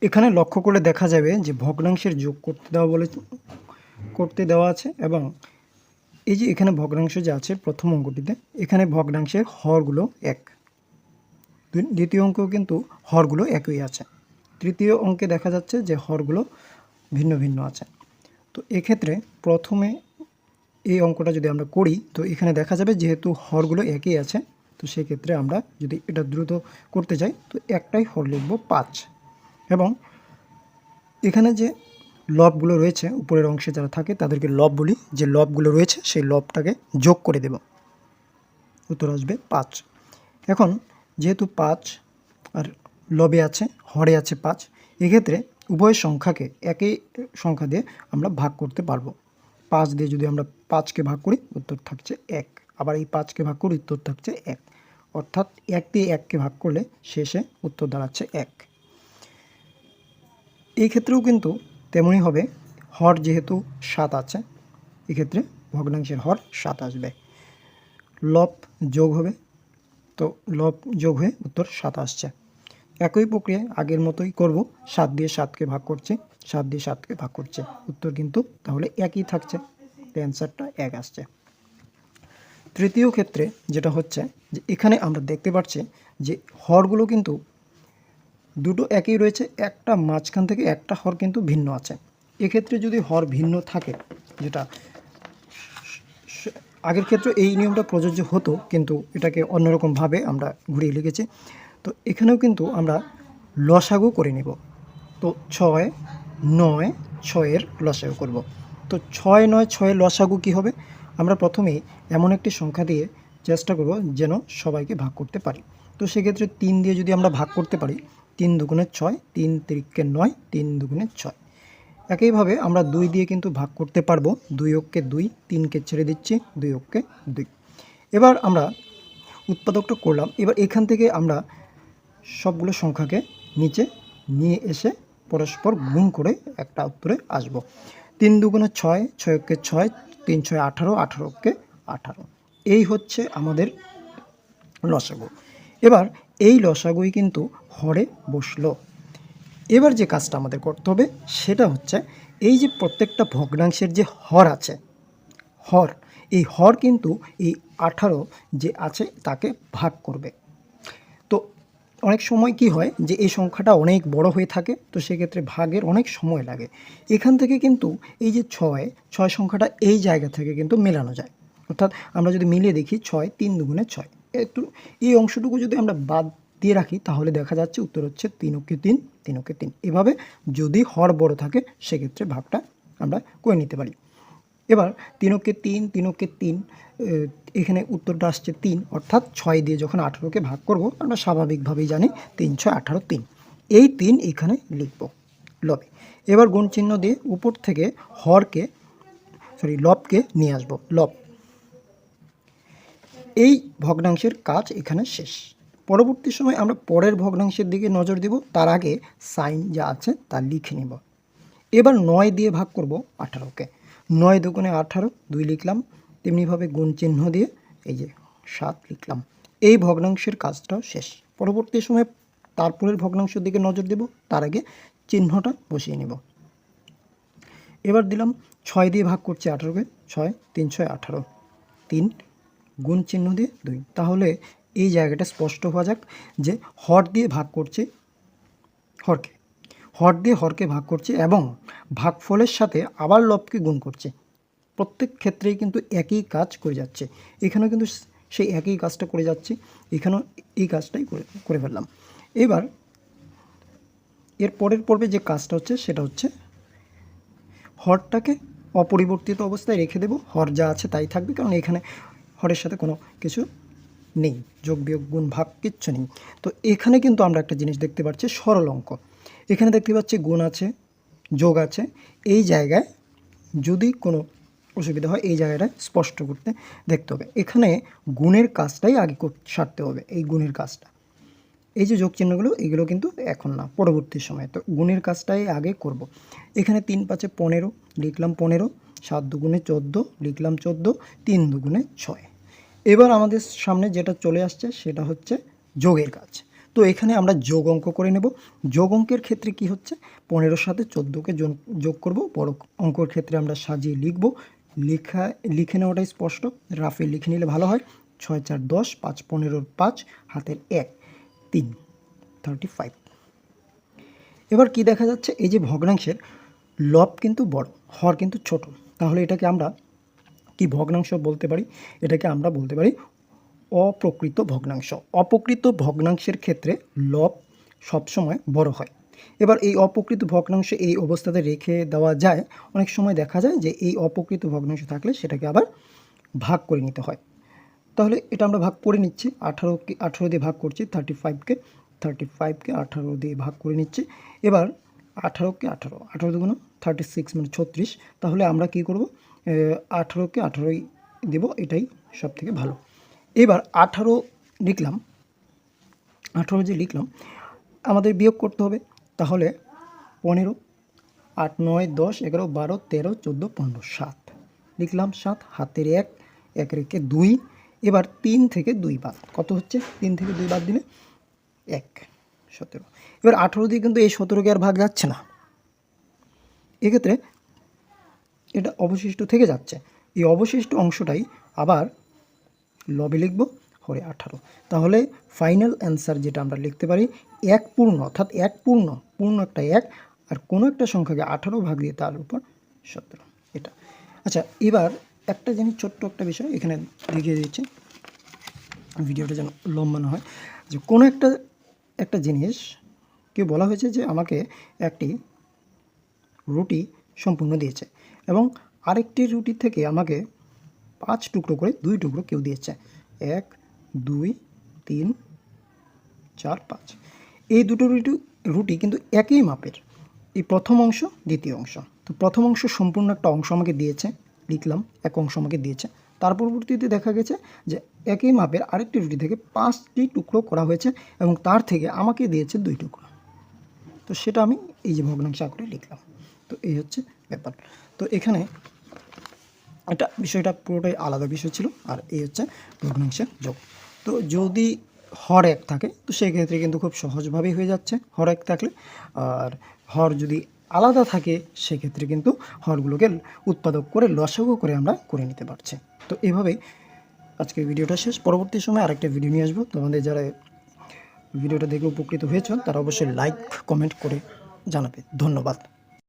এখানে লক্ষ্য করলে দেখা যাবে যে ভগ্নাংশের যোগ করতে দেওয়া আছে এবং এই যে এখানে ভগ্নাংশ যে আছে প্রথম অঙ্কটিতে এখানে ভগ্নাংশের হরগুলো এক, দ্বিতীয় অঙ্কেও কিন্তু হরগুলো একই আছে, তৃতীয় অঙ্কে দেখা যাচ্ছে যে হরগুলো ভিন্ন ভিন্ন আছে। তো এক্ষেত্রে প্রথমে এই অঙ্কটা যদি আমরা করি তো এখানে দেখা যাবে যেহেতু হরগুলো একই আছে, তো সেক্ষেত্রে আমরা যদি এটা দ্রুত করতে চাই তো একটাই হর লিখব 5 এবং এখানে যে লবগুলো রয়েছে উপরের অংশে যারা থাকে তাদেরকে লব বলি, যে লবগুলো রয়েছে সেই লবটাকে যোগ করে দেব, উত্তর আসবে 5। এখন যেহেতু 5 আর লবে আছে হরে আছে 5, এক্ষেত্রে উভয় সংখ্যাকে একই সংখ্যা দিয়ে আমরা ভাগ করতে পারবো। 5 দিয়ে যদি আমরা 5কে ভাগ করি উত্তর থাকছে 1, আবার এই 5কে ভাগ করি উত্তর থাকছে 1, অর্থাৎ 1 দিয়ে 1কে ভাগ করলে শেষে উত্তর দাঁড়াচ্ছে 1। এই ক্ষেত্রেও কিন্তু তেমনই হবে, হর যেহেতু 7 আছে এক্ষেত্রে ভগ্নাংশের হর 7 আসবে, লব যোগ হবে, তো লব যোগ হয়ে উত্তর 7 আসছে। একই প্রক্রিয়ায় আগের মতোই করব, 7 দিয়ে 7কে ভাগ করছে, 7 দিয়ে 7কে ভাগ করছে, উত্তর কিন্তু তাহলে একই থাকছে, অ্যান্সারটা 1 আসছে। তৃতীয় ক্ষেত্রে যেটা হচ্ছে যে এখানে আমরা দেখতে পাচ্ছি যে হরগুলো কিন্তু দুটো একই রয়েছে, একটা মাঝখান থেকে একটা হর কিন্তু ভিন্ন আছে। এক্ষেত্রে যদি হর ভিন্ন থাকে, যেটা আগের ক্ষেত্রে এই নিয়মটা প্রযোজ্য হতো কিন্তু এটাকে অন্যরকমভাবে আমরা ঘুরিয়ে লিখেছি, তো এখানেও কিন্তু আমরা লসাগু করে নেব। তো 6, 9, 6-এর লসাগু করব। তো 6, 9, 6-এর লসাগু কী হবে, আমরা প্রথমেই এমন একটি সংখ্যা দিয়ে চেষ্টা করব যেন সবাইকে ভাগ করতে পারি। তো সেক্ষেত্রে 3 দিয়ে যদি আমরা ভাগ করতে পারি, 3 দুগুণে 6, 3 তিরিকে 9, 3 দুগুণে 6। একইভাবে আমরা 2 দিয়ে কিন্তু ভাগ করতে পারবো, 2 অক্ষে 2, 3কে ছেড়ে দিচ্ছি, 2 অক্ষে 2। এবার আমরা উৎপাদকটা করলাম, এবার এখান থেকে আমরা সবগুলো সংখ্যাকে নিচে নিয়ে এসে পরস্পর গুণ করে একটা উত্তরে আসব। 3 দুগুণে 6, 6 অক্ষে 6, 3 6 18, 18 অক্ষে 18। এই হচ্ছে আমাদের লসাগু। এবার এই লসাগুই কিন্তু হরে বসলো। এবার যে কাজটা আমাদের করতে হবে সেটা হচ্ছে এই যে প্রত্যেকটা ভগ্নাংশের যে হর আছে, হর, এই হর কিন্তু এই 18 যে আছে তাকে ভাগ করবে। তো অনেক সময় কি হয় যে এই সংখ্যাটা অনেক বড় হয়ে থাকে, তো সেক্ষেত্রে ভাগের অনেক সময় লাগে। এখান থেকে কিন্তু এই যে 6 সংখ্যাটা এই জায়গা থেকে কিন্তু মেলানো যায়, অর্থাৎ আমরা যদি মিলিয়ে দেখি 6, 3 দুগুণে 6, একটু এই অংশটুকু যদি আমরা বাদ দিয়ে রাখি তাহলে দেখা যাচ্ছে উত্তর হচ্ছে 3 অক্ষে 3, 3 অক্ষে 3। এভাবে যদি হর বড় থাকে সেক্ষেত্রে ভাগটা আমরা করে নিতে পারি। এবার 3 অক্ষে 3, 3 অক্ষে 3, এখানে উত্তরটা আসছে 3, অর্থাৎ 6 দিয়ে যখন 18কে ভাগ করব আমরা স্বাভাবিকভাবেই জানি 3 6 18 3, এই 3 এখানে লিখব লবে। এবার গুণ চিহ্ন দিয়ে উপর থেকে লবকে নিয়ে আসব, লব। এই ভগ্নাংশের কাজ এখানে শেষ। পরবর্তী সময় আমরা পরের ভগ্নাংশের দিকে নজর দেব, তার আগে সাইন যা আছে তা লিখে নেব। এবার 9 দিয়ে ভাগ করব 18কে, 9 দুগুণে 18, 2 লিখলাম, তেমনিভাবে গুণ চিহ্ন দিয়ে এই যে 7 লিখলাম। এই ভগ্নাংশের কাজটাও শেষ। পরবর্তী সময়ে তারপরের ভগ্নাংশের দিকে নজর দেব, তার আগে চিহ্নটা বসিয়ে নেব। এবার দিলাম 6 দিয়ে ভাগ করছি 18কে, 6 3 6 18, 3 গুণ চিহ্ন দিয়ে 2। তাহলে এই জায়গাটা স্পষ্ট হওয়া যাক যে হর দিয়ে ভাগ করছে হরকে, হর দিয়ে হরকে ভাগ করছে এবং ভাগফলের সাথে আবার লবকে গুণ করছে। প্রত্যেক ক্ষেত্রেই কিন্তু একই কাজ করে যাচ্ছে, এখানেও কিন্তু সেই একই কাজটা করে যাচ্ছে, এখানেও এই কাজটাই করে ফেললাম। এবার এর পরের পর্বে যে কাজটা হচ্ছে সেটা হচ্ছে হরটাকে অপরিবর্তিত অবস্থায় রেখে দেব, হর যা আছে তাই থাকবে, কারণ এখানে হরের সাথে কোনো কিছু নেই, যোগ বিয়োগ গুণ ভাগ কিচ্ছু নেই। তো এখানে কিন্তু আমরা একটা জিনিস দেখতে পাচ্ছি, সরল অঙ্ক। এখানে দেখতে পাচ্ছি গুণ আছে, যোগ আছে, এই জায়গায় যদি কোনো অসুবিধা হয় এই জায়গাটা স্পষ্ট করতে দেখতে হবে। এখানে গুণের কাজটাই আগে সারতে হবে, এই গুণের কাজটা। এই যে যোগ চিহ্নগুলো এগুলো কিন্তু এখন না, পরবর্তী সময়ে। তো গুণের কাজটাই আগে করব। এখানে 3 5 15 লিখলাম 15, 7 দুগুণে 14 লিখলাম 14, 3 দুগুণে 6। এবার আমাদের সামনে যেটা চলে আসছে সেটা হচ্ছে যোগের কাজ। তো এখানে আমরা যোগ অঙ্ক করে নেব। যোগ অঙ্কের ক্ষেত্রে কি হচ্ছে, 15-র সাথে 14কে যোগ করব। বড় অঙ্কর ক্ষেত্রে আমরা সাজিয়ে লিখে নেওয়াটাই স্পষ্ট, রাফে লিখে নিলে ভালো হয়। 6 4 10, 5 15, 5 হাতের 1 3, 35। এবার কি দেখা যাচ্ছে, এই যে ভগ্নাংশের লব কিন্তু বড়, হর কিন্তু ছোট, তাহলে এটাকে আমরা কি ভগ্নাংশ বলতে পারি? এটাকে আমরা বলতে পারি অপ্রকৃত ভগ্নাংশ। অপ্রকৃত ভগ্নাংশের ক্ষেত্রে লব সবসময় বড় হয়। এবার এই অপ্রকৃত ভগ্নাংশ এই অবস্থাতে রেখে দেওয়া যায়। অনেক সময় দেখা যায় যে এই অপ্রকৃত ভগ্নাংশ থাকলে সেটাকে আবার ভাগ করে নিতে হয়। তাহলে এটা আমরা ভাগ করে নিচ্ছি। 18 দিয়ে ভাগ করছি, 35কে 18 দিয়ে ভাগ করে নিচ্ছি। এবার 18 দুগুণ 36 মানে 36। তাহলে আমরা কি করব, 18কে 18ই দেব, এটাই সব থেকে ভালো। এবার 18 লিখলাম, 18 যে লিখলাম আমাদের বিয়োগ করতে হবে। তাহলে 15, 8 9 10 11 12 13 14 15 7 লিখলাম। 7 হাতের 1 1 রেখে 2। এবার 3 থেকে 2 বাদ কত হচ্ছে, 3 থেকে 2 বাদ দিলে 1 17। এবার 18 দিয়ে কিন্তু এই 17কে আর ভাগ যাচ্ছে না, এক্ষেত্রে এটা অবশিষ্ট থেকে যাচ্ছে। এই অবশিষ্ট অংশটাই আবার লবে লিখব, হরে 18। তাহলে ফাইনাল অ্যান্সার যেটা আমরা লিখতে পারি 1 পূর্ণ, অর্থাৎ 1 পূর্ণ একটা 1 আর কোনো একটা সংখ্যাকে 18 ভাগ দিয়ে তার উপর 17, এটা। আচ্ছা, এবার একটা জিনিস, ছোট্ট একটা বিষয় এখানে দেখিয়ে দিচ্ছি, ভিডিওটা যেন লম্বা না হয়। যে কোনো একটা জিনিস কেউ বলা হয়েছে যে আমাকে একটি রুটি সম্পূর্ণ দিয়েছে এবং আরেকটি রুটি থেকে আমাকে 5 টুকরো করে 2 টুকরো কেউ দিয়েছে। 1 2 3 4 5, এই দুটো রুটি কিন্তু একই মাপের, এই প্রথম অংশ দ্বিতীয় অংশ। তো প্রথম অংশ সম্পূর্ণ একটা অংশ আমাকে দিয়েছে, লিখলাম এক অংশ আমাকে দিয়েছে। তার পরবর্তীতে দেখা গেছে যে একই মাপের আরেকটি রুটি থেকে 5টি টুকরো করা হয়েছে এবং তার থেকে আমাকে দিয়েছে 2 টুকরো। তো সেটা আমি এই যে ভগ্নাংশ আকারে লিখলাম। তো এই হচ্ছে ব্যাপার। তো এখানে এটা বিষয়টা পুরোটাই আলাদা বিষয় ছিল, আর এই হচ্ছে ভগ্নাংশের যোগ। তো যদি হর 1 থাকে তো সেক্ষেত্রে কিন্তু খুব সহজভাবেই হয়ে যাচ্ছে হর 1 থাকলে। আর হর যদি আলাদা থাকে সেক্ষেত্রে কিন্তু হরগুলোকে উৎপাদক করে লসাগু করে আমরা করে নিতে পারছি। তো এভাবেই আজকের ভিডিওটা শেষ। পরবর্তী সময় আরেকটা ভিডিও নিয়ে আসবো। তোমাদের যারা ভিডিওটা দেখে উপকৃত হয়েছ তারা অবশ্যই লাইক কমেন্ট করে জানাবে। ধন্যবাদ।